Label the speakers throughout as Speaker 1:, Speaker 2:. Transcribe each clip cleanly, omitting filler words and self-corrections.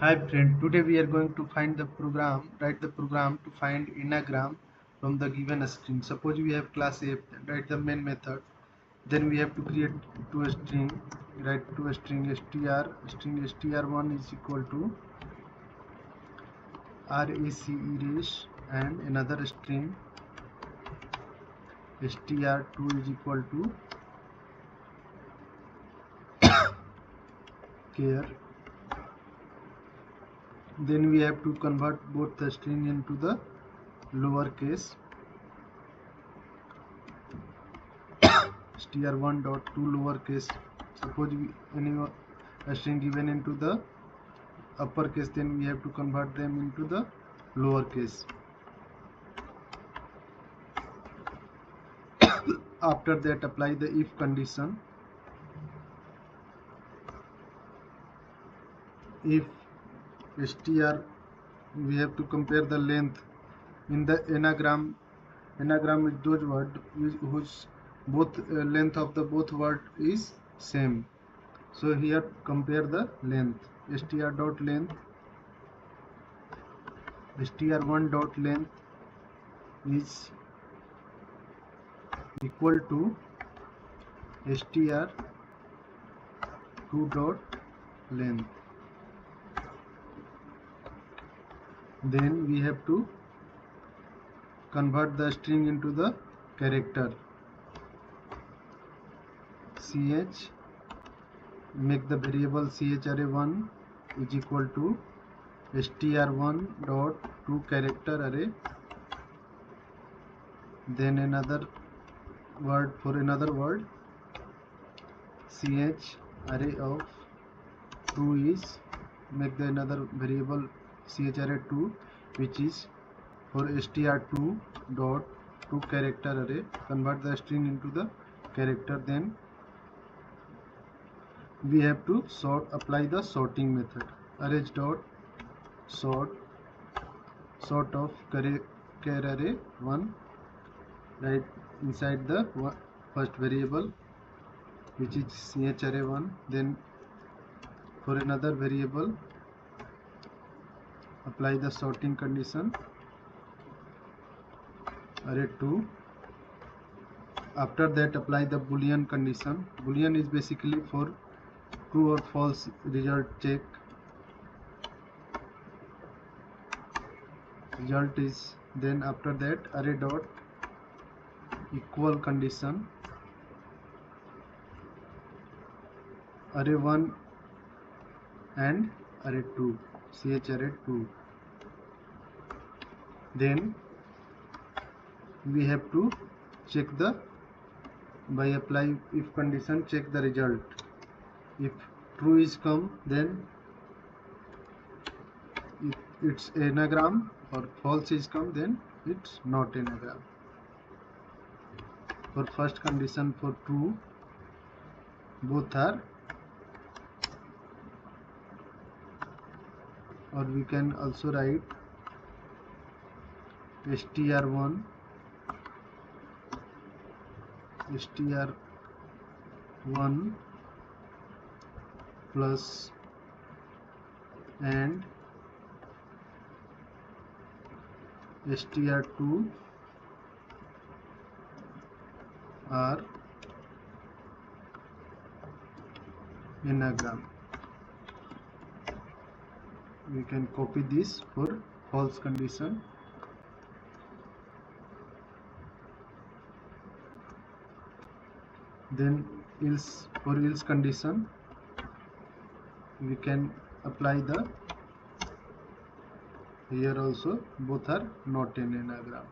Speaker 1: Hi friend, today we are going to write the program to find anagram from the given string. Suppose we have class A, write the main method. Then we have to create to a string, write to a string string str1 is equal to rac and another string str2 is equal to care. Then we have to convert both the string into the lowercase str1 dot to lowercase. Suppose a string given into the uppercase, then we have to convert them into the lowercase. After that, apply the if condition. If str, we have to compare the length in the anagram. Anagram is those words whose both length of the both word is same. So here compare the length. Str dot length, str1 dot length is equal to str2 dot length. Then we have to convert the string into the character. Ch, make the variable chrray1 is equal to str1 dot to character array. Then another word for another word, ch array of 2 is, make the another variable chrray2 which is for str2 dot to character array. Convert the string into the character. Then we have to apply the sorting method. Arrays dot sort of char array 1, right inside the first variable which is chrray1. Then for another variable, apply the sorting condition array2. After that, apply the boolean condition. Boolean is basically for true or false result check. Result is, then after that array dot equal condition array1 and array2, chrray2. Then we have to check the, by apply if condition, check the result. If true is come, then it's anagram, or false is come, then it's not anagram. For first condition, for true, both are, or we can also write str1 plus and str2 are anagram. We can copy this for false condition. Then else, for else condition, we can apply the, here also both are not an anagram.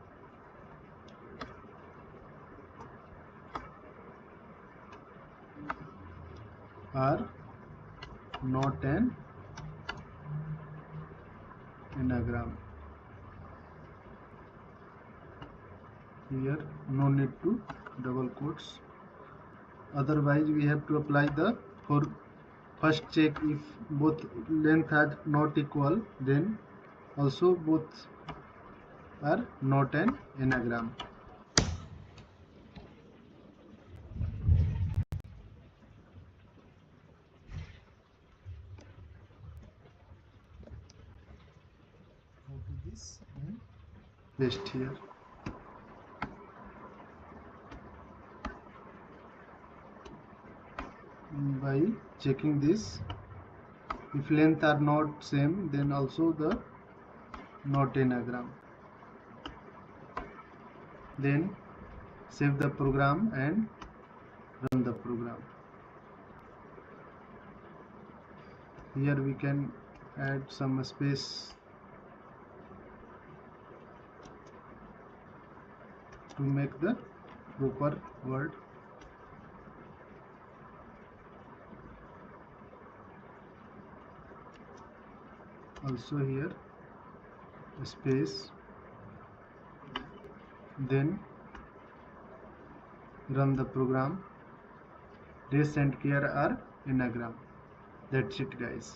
Speaker 1: Are not an anagram. Here no need to double quotes. Otherwise we have to apply the, for first check, if both length are not equal, then also both are not an anagram. this and paste here. By checking this, if length are not same, then also the not anagram. Then save the program and run the program. Here we can add some space to make the proper word. Also here space, then run the program. Race and care are anagram. That's it, guys.